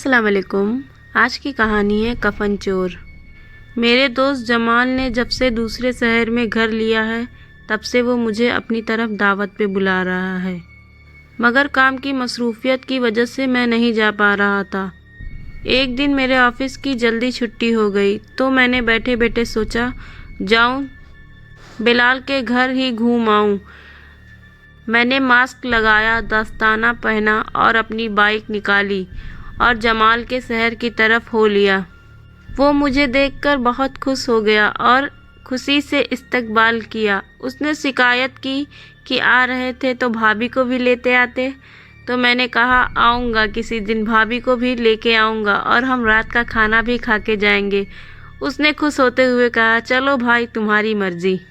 अस्सलाम वालेकुम। आज की कहानी है कफन चोर। मेरे दोस्त जमाल ने जब से दूसरे शहर में घर लिया है तब से वो मुझे अपनी तरफ दावत पे बुला रहा है, मगर काम की मसरूफियत की वजह से मैं नहीं जा पा रहा था। एक दिन मेरे ऑफिस की जल्दी छुट्टी हो गई तो मैंने बैठे बैठे सोचा जाऊं बिलाल के घर ही घूम आऊं। मैंने मास्क लगाया, दस्ताना पहना और अपनी बाइक निकाली और जमाल के शहर की तरफ हो लिया। वो मुझे देखकर बहुत खुश हो गया और खुशी से इस्तकबाल किया। उसने शिकायत की कि आ रहे थे तो भाभी को भी लेते आते, तो मैंने कहा आऊँगा, किसी दिन भाभी को भी लेके आऊँगा और हम रात का खाना भी खा के जाएंगे। उसने खुश होते हुए कहा चलो भाई, तुम्हारी मर्जी।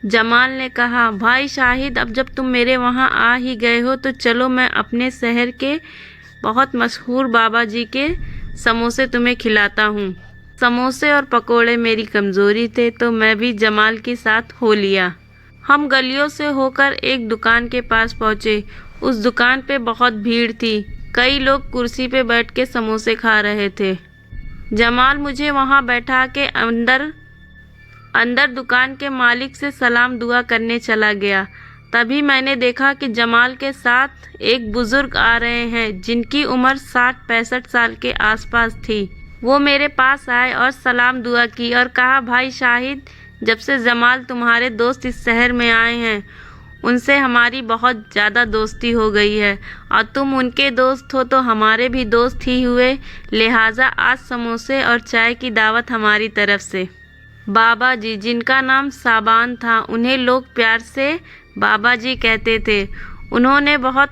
जमाल ने कहा भाई शाहिद, अब जब तुम मेरे वहाँ आ ही गए हो तो चलो मैं अपने शहर के बहुत मशहूर बाबा जी के समोसे तुम्हें खिलाता हूँ। समोसे और पकोड़े मेरी कमज़ोरी थे तो मैं भी जमाल के साथ हो लिया। हम गलियों से होकर एक दुकान के पास पहुँचे। उस दुकान पे बहुत भीड़ थी, कई लोग कुर्सी पे बैठ के समोसे खा रहे थे। जमाल मुझे वहाँ बैठा के अंदर दुकान के मालिक से सलाम दुआ करने चला गया। तभी मैंने देखा कि जमाल के साथ एक बुजुर्ग आ रहे हैं जिनकी उम्र 60-65 साल के आसपास थी। वो मेरे पास आए और सलाम दुआ की और कहा भाई शाहिद, जब से जमाल तुम्हारे दोस्त इस शहर में आए हैं उनसे हमारी बहुत ज़्यादा दोस्ती हो गई है और तुम उनके दोस्त हो तो हमारे भी दोस्त ही हुए, लिहाजा आज समोसे और चाय की दावत हमारी तरफ से। बाबा जी, जिनका नाम साबान था, उन्हें लोग प्यार से बाबा जी कहते थे, उन्होंने बहुत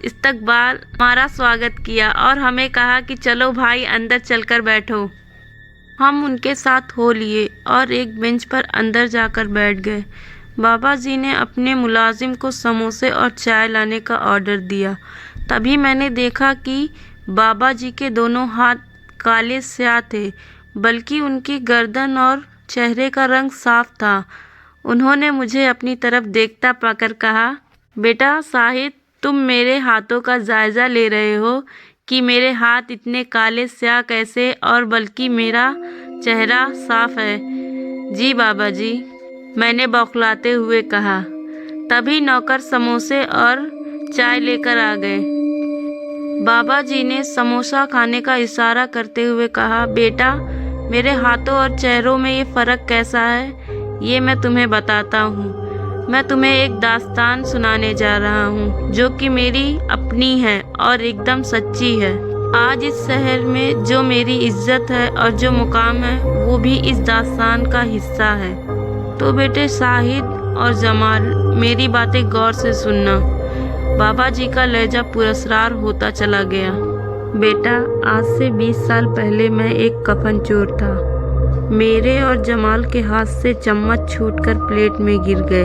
इस्तकबाल हमारा स्वागत किया और हमें कहा कि चलो भाई अंदर चलकर बैठो। हम उनके साथ हो लिए और एक बेंच पर अंदर जाकर बैठ गए। बाबा जी ने अपने मुलाजिम को समोसे और चाय लाने का ऑर्डर दिया। तभी मैंने देखा कि बाबा जी के दोनों हाथ काले स्याह थे, बल्कि उनकी गर्दन और चेहरे का रंग साफ था। उन्होंने मुझे अपनी तरफ देखता पाकर कहा बेटा शाहिद, तुम मेरे हाथों का जायज़ा ले रहे हो कि मेरे हाथ इतने काले स्याह कैसे, और बल्कि मेरा चेहरा साफ है। जी बाबा जी, मैंने बौखलाते हुए कहा। तभी नौकर समोसे और चाय लेकर आ गए। बाबा जी ने समोसा खाने का इशारा करते हुए कहा बेटा, मेरे हाथों और चेहरों में ये फ़र्क कैसा है ये मैं तुम्हें बताता हूँ। मैं तुम्हें एक दास्तान सुनाने जा रहा हूँ जो कि मेरी अपनी है और एकदम सच्ची है। आज इस शहर में जो मेरी इज्जत है और जो मुकाम है वो भी इस दास्तान का हिस्सा है। तो बेटे शाहिद और जमाल, मेरी बातें गौर से सुनना। बाबा जी का लहजा पुरस्कार होता चला गया। बेटा, आज से 20 साल पहले मैं एक कफन चोर था। मेरे और जमाल के हाथ से चम्मच छूटकर प्लेट में गिर गए।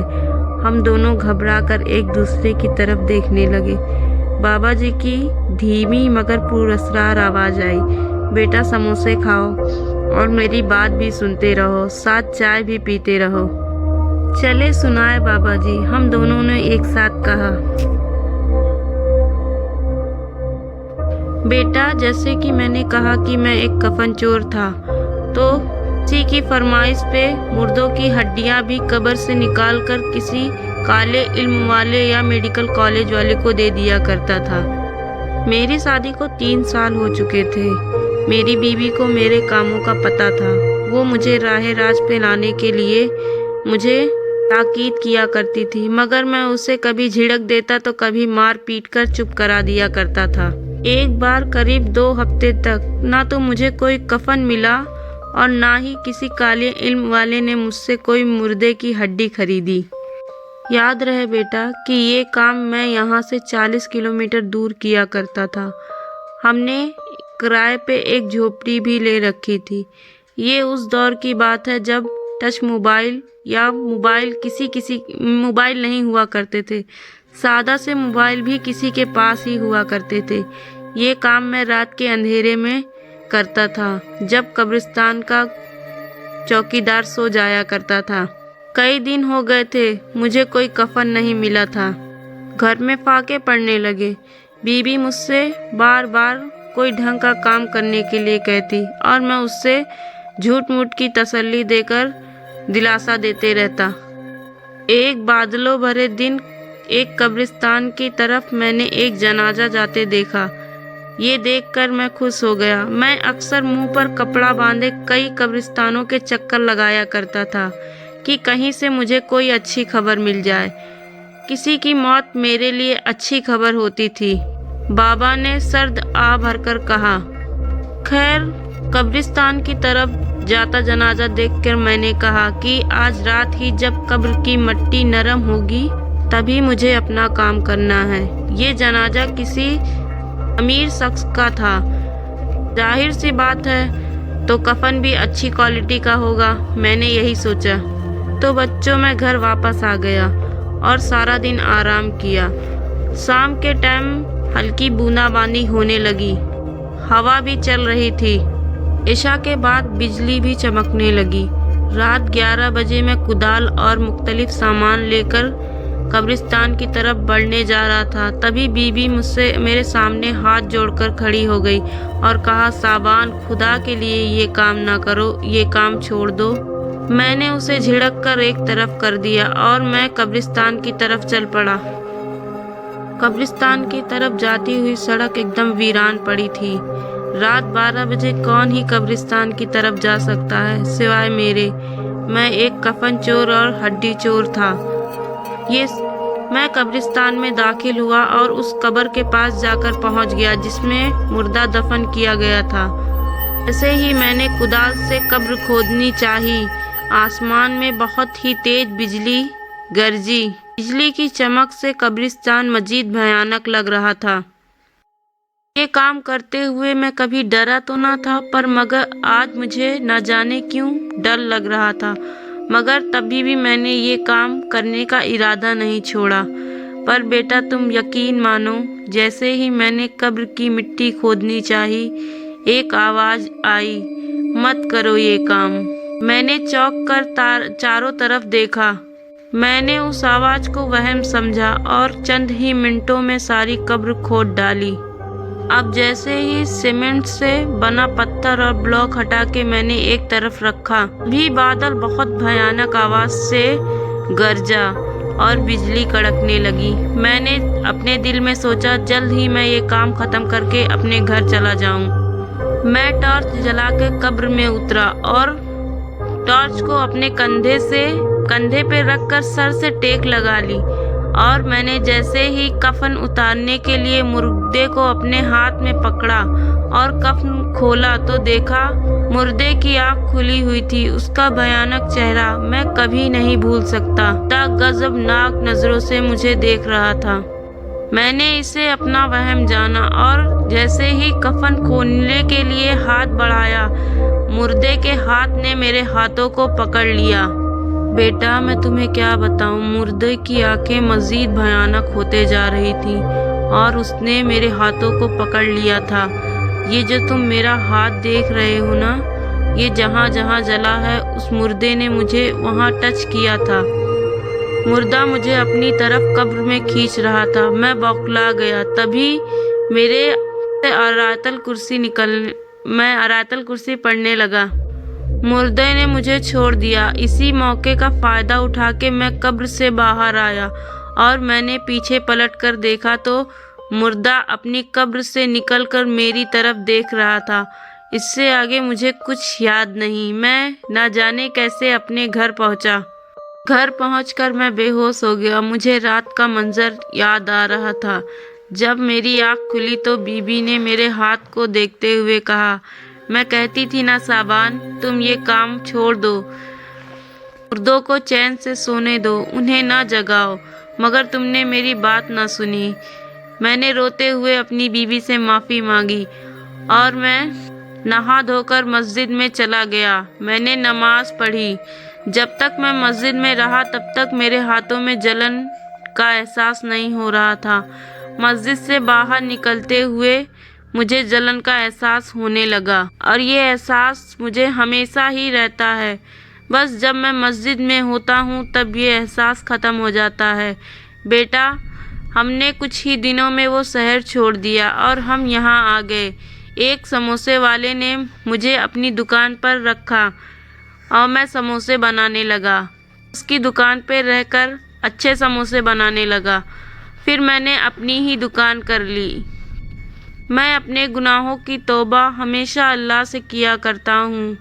हम दोनों घबराकर एक दूसरे की तरफ देखने लगे। बाबा जी की धीमी मगर पुरस्कार आवाज़ आई, बेटा समोसे खाओ और मेरी बात भी सुनते रहो, साथ चाय भी पीते रहो। चले सुनाए बाबा जी, हम दोनों ने एक साथ कहा। बेटा, जैसे कि मैंने कहा कि मैं एक कफन चोर था, तो किसी की फरमाइश पे मुर्दों की हड्डियां भी कब्र से निकालकर किसी काले इल्म वाले या मेडिकल कॉलेज वाले को दे दिया करता था। मेरी शादी को 3 साल हो चुके थे। मेरी बीवी को मेरे कामों का पता था। वो मुझे राह राज पे लाने के लिए मुझे ताकीद किया करती थी, मगर मैं उसे कभी झिड़क देता तो कभी मार पीट कर चुप करा दिया करता था। एक बार करीब 2 हफ्ते तक ना तो मुझे कोई कफन मिला और ना ही किसी काले इल्म वाले ने मुझसे कोई मुर्दे की हड्डी खरीदी। याद रहे बेटा कि ये काम मैं यहाँ से 40 किलोमीटर दूर किया करता था। हमने किराए पे एक झोपड़ी भी ले रखी थी। ये उस दौर की बात है जब टच मोबाइल या मोबाइल नहीं हुआ करते थे। सादा से मोबाइल भी किसी के पास ही हुआ करते थे। ये काम मैं रात के अंधेरे में करता था जब कब्रिस्तान का चौकीदार सो जाया करता था। कई दिन हो गए थे मुझे कोई कफन नहीं मिला था। घर में फाके पड़ने लगे। बीबी मुझसे बार बार कोई ढंग का काम करने के लिए कहती और मैं उससे झूठ मूठ की तसल्ली देकर दिलासा देते रहता। एक बादलों भरे दिन एक कब्रिस्तान की तरफ मैंने एक जनाजा जाते देखा। ये देखकर मैं खुश हो गया। मैं अक्सर मुंह पर कपड़ा बांधे कई कब्रिस्तानों के चक्कर लगाया करता था कि कहीं से मुझे कोई अच्छी खबर मिल जाए। किसी की मौत मेरे लिए अच्छी खबर होती थी। बाबा ने सर्द आ भरकर कहा। खैर, कब्रिस्तान की तरफ जाता जनाजा देखकर मैंने कहा कि आज रात ही जब कब्र की मिट्टी नरम होगी तभी मुझे अपना काम करना है। ये जनाजा किसी अमीर शख्स का था। जाहिर सी बात है तो कफन भी अच्छी क्वालिटी का होगा, मैंने यही सोचा। तो बच्चों मैं घर वापस आ गया और सारा दिन आराम किया। शाम के टाइम हल्की बूंदाबांदी होने लगी, हवा भी चल रही थी। इशा के बाद बिजली भी चमकने लगी। रात 11 बजे मैं कुदाल और मुख्तलिफ सामान लेकर कब्रिस्तान की तरफ बढ़ने जा रहा था। तभी बीबी मुझसे मेरे सामने हाथ जोड़कर खड़ी हो गई और कहा, साबान, खुदा के लिए ये काम ना करो, ये काम छोड़ दो। मैंने उसे झिड़क कर एक तरफ कर दिया और मैं कब्रिस्तान की तरफ चल पड़ा। कब्रिस्तान की तरफ जाती हुई सड़क एकदम वीरान पड़ी थी। रात 12 बजे कौन ही कब्रिस्तान की तरफ जा सकता है सिवाय मेरे। मैं एक कफन चोर और हड्डी चोर था। मैं कब्रिस्तान में दाखिल हुआ और उस कब्र के पास जाकर पहुंच गया जिसमें मुर्दा दफन किया गया था। ऐसे ही मैंने कुदाल से कब्र खोदनी चाही। आसमान में बहुत ही तेज बिजली गरजी। बिजली की चमक से कब्रिस्तान मजीद भयानक लग रहा था। ये काम करते हुए मैं कभी डरा तो ना था, पर मगर आज मुझे न जाने क्यों डर लग रहा था। मगर तभी भी मैंने ये काम करने का इरादा नहीं छोड़ा। पर बेटा, तुम यकीन मानो, जैसे ही मैंने कब्र की मिट्टी खोदनी चाही, एक आवाज़ आई, मत करो ये काम। मैंने चौंक कर चारों तरफ देखा। मैंने उस आवाज़ को वहम समझा और चंद ही मिनटों में सारी कब्र खोद डाली। अब जैसे ही सीमेंट से बना पत्थर और ब्लॉक हटा के मैंने एक तरफ रखा, भी बादल बहुत भयानक आवाज से गरजा और बिजली कड़कने लगी। मैंने अपने दिल में सोचा, जल्द ही मैं ये काम खत्म करके अपने घर चला जाऊं। मैं टॉर्च जला के कब्र में उतरा और टॉर्च को अपने कंधे पे रखकर सर से टेक लगा ली। और मैंने जैसे ही कफन उतारने के लिए मुर्दे को अपने हाथ में पकड़ा और कफन खोला तो देखा मुर्दे की आँख खुली हुई थी। उसका भयानक चेहरा मैं कभी नहीं भूल सकता। गजबनाक नजरों से मुझे देख रहा था। मैंने इसे अपना वहम जाना और जैसे ही कफन खोलने के लिए हाथ बढ़ाया, मुर्दे के हाथ ने मेरे हाथों को पकड़ लिया। बेटा, मैं तुम्हें क्या बताऊं, मुर्दे की आंखें मजीद भयानक होते जा रही थी और उसने मेरे हाथों को पकड़ लिया था। ये जो तुम मेरा हाथ देख रहे हो ना, ये जहाँ जहाँ जला है उस मुर्दे ने मुझे वहाँ टच किया था। मुर्दा मुझे अपनी तरफ कब्र में खींच रहा था। मैं बौखला गया। तभी मेरे मैं आयतल कुर्सी पढ़ने लगा। मुर्दे ने मुझे छोड़ दिया। इसी मौके का फ़ायदा उठा के मैं कब्र से बाहर आया और मैंने पीछे पलट कर देखा तो मुर्दा अपनी कब्र से निकलकर मेरी तरफ देख रहा था। इससे आगे मुझे कुछ याद नहीं। मैं न जाने कैसे अपने घर पहुंचा। घर पहुंचकर मैं बेहोश हो गया। मुझे रात का मंजर याद आ रहा था। जब मेरी आँख खुली तो बीबी ने मेरे हाथ को देखते हुए कहा, मैं कहती थी ना साबान, तुम ये काम छोड़ दो, मुर्दों को चैन से सोने दो, उन्हें ना जगाओ, मगर तुमने मेरी बात ना सुनी। मैंने रोते हुए अपनी बीवी से माफ़ी मांगी और मैं नहा धोकर मस्जिद में चला गया। मैंने नमाज पढ़ी। जब तक मैं मस्जिद में रहा तब तक मेरे हाथों में जलन का एहसास नहीं हो रहा था। मस्जिद से बाहर निकलते हुए मुझे जलन का एहसास होने लगा और ये एहसास मुझे हमेशा ही रहता है। बस जब मैं मस्जिद में होता हूँ तब ये एहसास ख़त्म हो जाता है। बेटा, हमने कुछ ही दिनों में वो शहर छोड़ दिया और हम यहाँ आ गए। एक समोसे वाले ने मुझे अपनी दुकान पर रखा और मैं समोसे बनाने लगा। उसकी दुकान पर रहकर अच्छे समोसे बनाने लगा। फिर मैंने अपनी ही दुकान कर ली। मैं अपने गुनाहों की तौबा हमेशा अल्लाह से किया करता हूँ।